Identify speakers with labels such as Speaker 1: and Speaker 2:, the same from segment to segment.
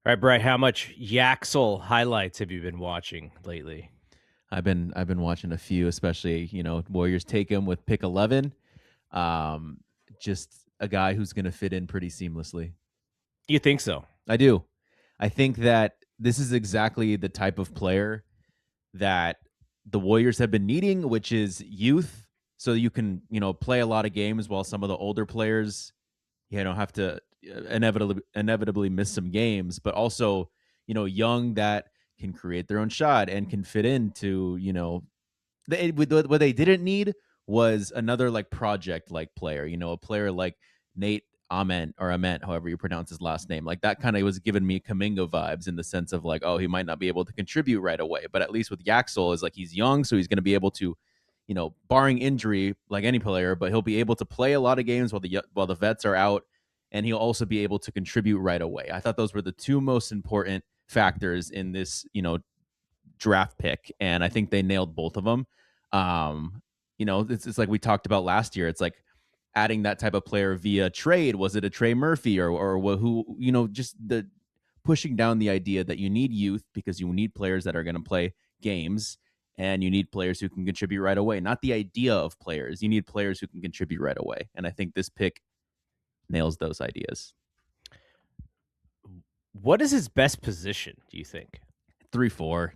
Speaker 1: All right, Bry, how much Yaxel highlights have you been watching lately?
Speaker 2: I've been watching a few, especially, Warriors take him with pick 11. Um, just a guy who's gonna fit in pretty seamlessly.
Speaker 1: You think so?
Speaker 2: I do. I think that this is exactly the type of player that the Warriors have been needing, which is youth, so you can, play a lot of games while some of the older players, have to inevitably miss some games, but also, young that can create their own shot and can fit into, what they didn't need was another like project like player, a player like Nate Ament or Ament, however you pronounce his last name. Like that kind of was giving me Kaminga vibes in the sense of like, oh, he might not be able to contribute right away. But at least with Yaxel is like he's young, so he's going to be able to, barring injury, like any player, but he'll be able to play a lot of games while the vets are out, and he'll also be able to contribute right away. I thought those were the two most important factors in this, draft pick, and I think they nailed both of them. It's like we talked about last year. It's like adding that type of player via trade. Was it a Trey Murphy or who? Just the pushing down the idea that you need youth because you need players that are going to play games, and you need players who can contribute right away. Not the idea of players. You need players who can contribute right away, and I think this pick nails those ideas.
Speaker 1: What is his best position, do you think?
Speaker 2: 3-4.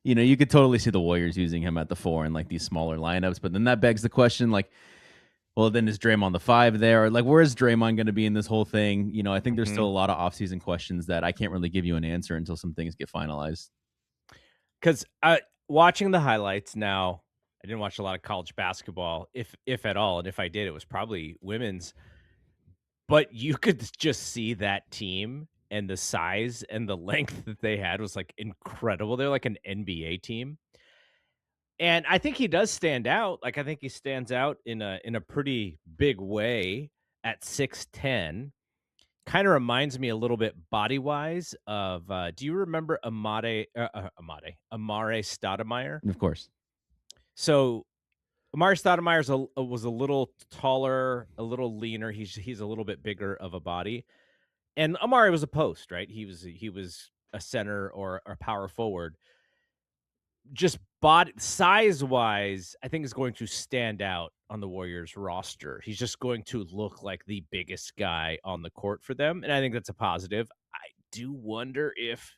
Speaker 2: You could totally see the Warriors using him at the 4 in like these smaller lineups, but then that begs the question, like, well, then is Draymond the 5 there? Or like, where is Draymond going to be in this whole thing? I think there's still a lot of offseason questions that I can't really give you an answer until some things get finalized.
Speaker 1: Because watching the highlights now, I didn't watch a lot of college basketball, if at all, and if I did, it was probably women's. But you could just see that team and the size and the length that they had was like incredible. They're like an NBA team. And I think he does stand out. Like I think he stands out in a pretty big way at 6'10". Kind of reminds me a little bit body wise of do you remember Amare Stoudemire?
Speaker 2: Of course.
Speaker 1: So Amare Stoudemire was a little taller, a little leaner. He's a little bit bigger of a body. And Amare was a post, right? He was a center or a power forward. Just body size wise, I think is going to stand out on the Warriors roster. He's just going to look like the biggest guy on the court for them, and I think that's a positive. I do wonder if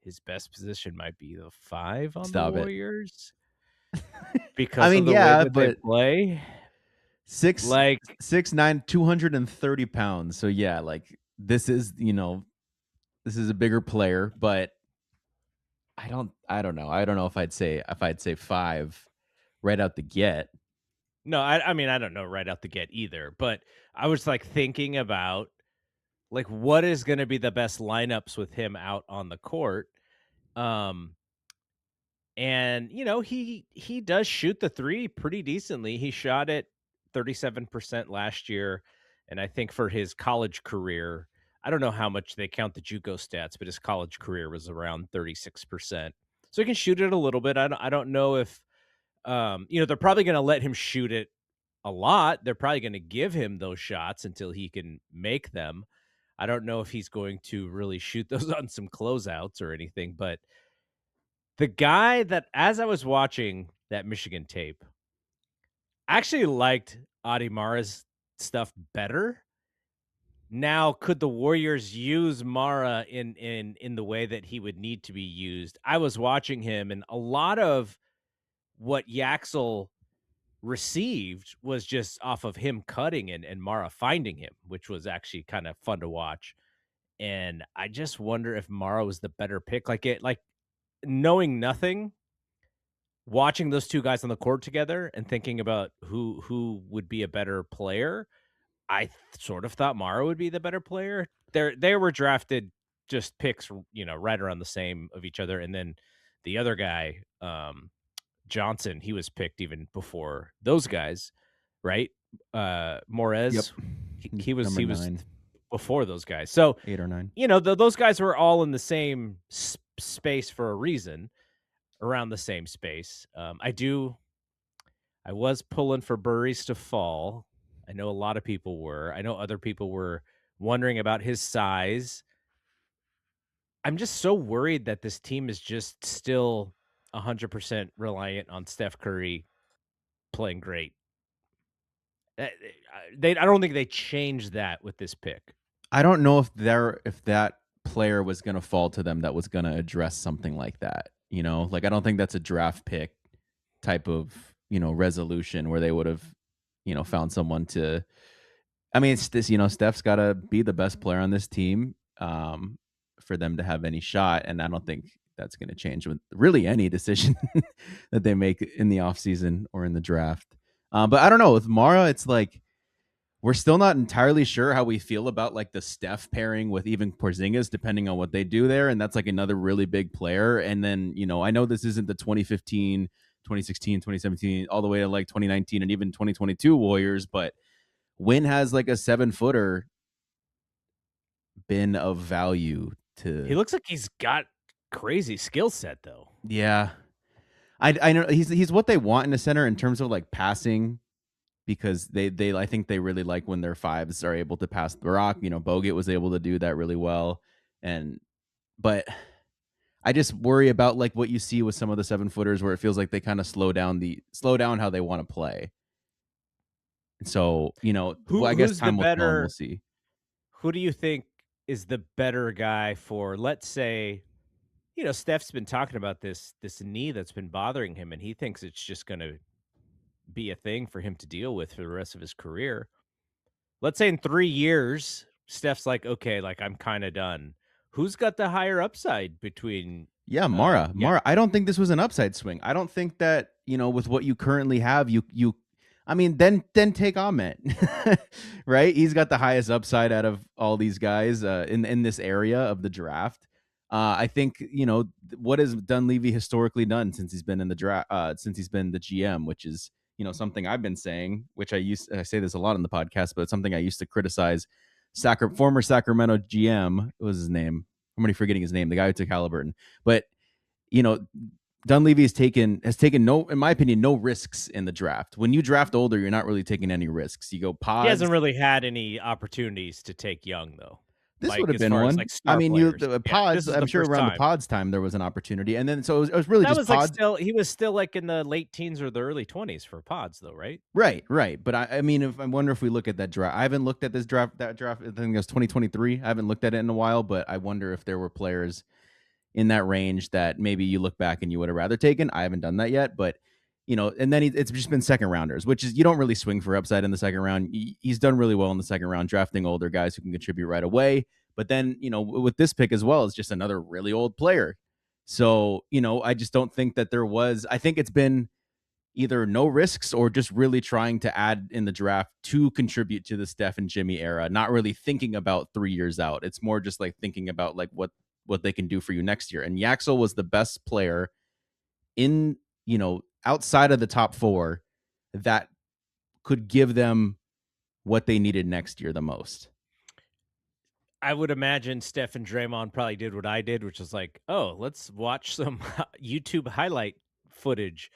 Speaker 1: his best position might be the 5 on the
Speaker 2: Stop it.
Speaker 1: Warriors
Speaker 2: I
Speaker 1: because of
Speaker 2: mean,
Speaker 1: the way
Speaker 2: yeah,
Speaker 1: that they
Speaker 2: but
Speaker 1: play.
Speaker 2: six,
Speaker 1: Like,
Speaker 2: 6'9", 230 pounds. So yeah, like this is a bigger player, but I don't know. I don't know if I'd say 5 right out the get.
Speaker 1: no, I mean, I don't know right out the get either, but I was, like, thinking about, like, what is gonna be the best lineups with him out on the court, um and, he does shoot the 3 pretty decently. He shot it 37% last year, and I think for his college career, I don't know how much they count the JUCO stats, but his college career was around 36%. So he can shoot it a little bit. I don't know if, they're probably gonna let him shoot it a lot. They're probably gonna give him those shots until he can make them. I don't know if he's going to really shoot those on some closeouts or anything, but the guy that as I was watching that Michigan tape, I actually liked Aday Mara's stuff better. Now, could the Warriors use Mara in the way that he would need to be used? I was watching him, and a lot of what Yaxel received was just off of him cutting and Mara finding him, which was actually kind of fun to watch. And I just wonder if Mara was the better pick. Like knowing nothing, watching those 2 guys on the court together and thinking about who would be a better player, sort of thought Mara would be the better player. They were drafted just picks, right around the same of each other, and then the other guy, Johnson, he was picked even before those guys, right?
Speaker 2: Yep.
Speaker 1: Morez, he
Speaker 2: Number
Speaker 1: was
Speaker 2: 9,
Speaker 1: before those guys. So,
Speaker 2: 8 or 9.
Speaker 1: those guys were all in the same space for a reason, around the same space. I was pulling for Burries to fall. I know a lot of people were. I know other people were wondering about his size. I'm just so worried that this team is just still 100% reliant on Steph Curry playing great. I don't think they changed that with this pick.
Speaker 2: I don't know if that player was gonna fall to them that was gonna address something like that, you know? Like, I don't think that's a draft pick type of, resolution where they would've, found someone to I mean, it's this, Steph's gotta be the best player on this team, for them to have any shot, and I don't think that's gonna change with really any decision that they make in the offseason or in the draft. But I don't know, with Mara, it's like we're still not entirely sure how we feel about like the Steph pairing with even Porzingis, depending on what they do there. And that's like another really big player. And then, I know this isn't the 2015, 2016, 2017, all the way to like 2019 and even 2022 Warriors, but when has like a 7-footer been of value
Speaker 1: He
Speaker 2: to,
Speaker 1: looks like he's got crazy skill set though.
Speaker 2: yeah. I know he's what they want in a center in terms of like passing because they I think they really like when their fives are able to pass the rock. Bogut was able to do that really well, and but I just worry about like what you see with some of the 7-footers where it feels like they kind of slow down how they want to play. So well, I guess
Speaker 1: Who's the
Speaker 2: time will tell, and we'll
Speaker 1: better
Speaker 2: see.
Speaker 1: who do you think is the better guy for, let's say, Steph's been talking about this knee that's been bothering him, and he thinks it's just gonna be a thing for him to deal with for the rest of his career. Let's say in 3 years, Steph's like, "Okay, like, I'm kinda done." Who's got the higher upside between,
Speaker 2: Yeah, Mara.
Speaker 1: yeah,
Speaker 2: Mara, I don't think this was an upside swing. I don't think that, with what you currently have, you I mean, then take Ahmed. Right? He's got the highest upside out of all these guys in this area of the draft. I think, what has Dunleavy historically done since he's been in the draft since he's been the GM, which is, something I've been saying, which I say this a lot on the podcast, but it's something I used to criticize former Sacramento GM. What was his name? I'm already forgetting his name, the guy who took Halliburton. But you know, Dunleavy has taken no, in my opinion, no risks in the draft. When you draft older, you're not really taking any risks. You go
Speaker 1: he hasn't
Speaker 2: pods.
Speaker 1: really had any opportunities to take young, though,
Speaker 2: This would
Speaker 1: like,
Speaker 2: have
Speaker 1: as
Speaker 2: been
Speaker 1: far as,
Speaker 2: one.
Speaker 1: like,
Speaker 2: I
Speaker 1: star
Speaker 2: mean,
Speaker 1: players.
Speaker 2: the
Speaker 1: Yeah, this
Speaker 2: pods.
Speaker 1: is
Speaker 2: I'm
Speaker 1: the
Speaker 2: sure
Speaker 1: first
Speaker 2: around the
Speaker 1: time.
Speaker 2: pods time there was an opportunity, and then so it was really
Speaker 1: That
Speaker 2: just
Speaker 1: was, like,
Speaker 2: pods.
Speaker 1: still he was still, like, in the late teens or the early 20s for pods, though, right?
Speaker 2: Right, right. But I mean, if I wonder if we look at that draft, I haven't looked at this draft. That draft, I think it was 2023. I haven't looked at it in a while, but I wonder if there were players in that range that maybe you look back and you would have rather taken. I haven't done that yet, but and then it's just been second rounders, which is you don't really swing for upside in the second round. He's done really well in the second round, drafting older guys who can contribute right away. But then with this pick as well, it's just another really old player. So I just don't think that there was. I think it's been either no risks or just really trying to add in the draft to contribute to the Steph and Jimmy era, not really thinking about 3 years out. It's more just like thinking about like what they can do for you next year. And Yaxel was the best player in, outside of the top four that could give them what they needed next year the most.
Speaker 1: I would imagine Steph and Draymond probably did what I did, which is like, "Oh, let's watch some YouTube highlight footage."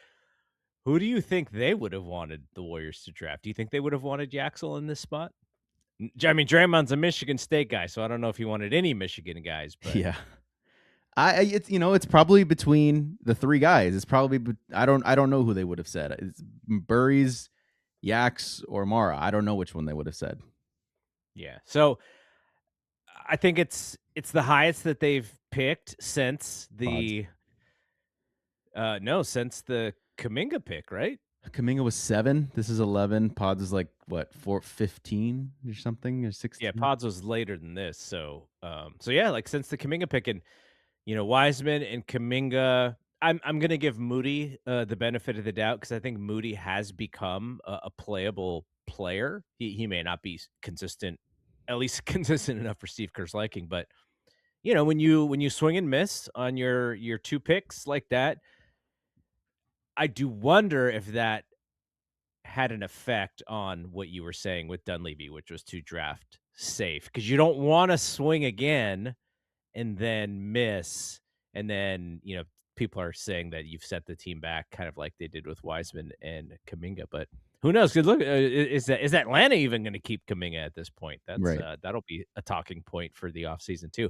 Speaker 1: Who do you think they would have wanted the Warriors to draft? Do you think they would have wanted Yaxel in this spot? I mean, Draymond's a Michigan State guy, so I don't know if he wanted any Michigan guys, but
Speaker 2: Yeah. It's it's probably between the three guys. It's probably I don't know who they would have said. It's Burries, Yaks, or Mara. I don't know which one they would have said.
Speaker 1: yeah. So I think it's the highest that they've picked since
Speaker 2: Pods.
Speaker 1: the no, since the Kaminga pick, right?
Speaker 2: Kaminga was 7. This is 11. Pods is like what, 415 or something or
Speaker 1: Yeah,
Speaker 2: 16.
Speaker 1: Pods was later than this, so yeah, like since the Kaminga pick, and Wiseman and Kaminga. I'm gonna give Moody the benefit of the doubt because I think Moody has become a playable player. He may not be consistent, at least consistent enough for Steve Kerr's liking, but when you swing and miss on your two picks like that, I do wonder if that had an effect on what you were saying with Dunleavy, which was to draft safe because you don't want to swing again and then miss, and then, people are saying that you've set the team back kind of like they did with Wiseman and Kaminga, but Who knows? 'Cause look, is Atlanta even gonna keep Kuminga at this point? That's,
Speaker 2: Right.
Speaker 1: that'll be a talking point for the offseason too.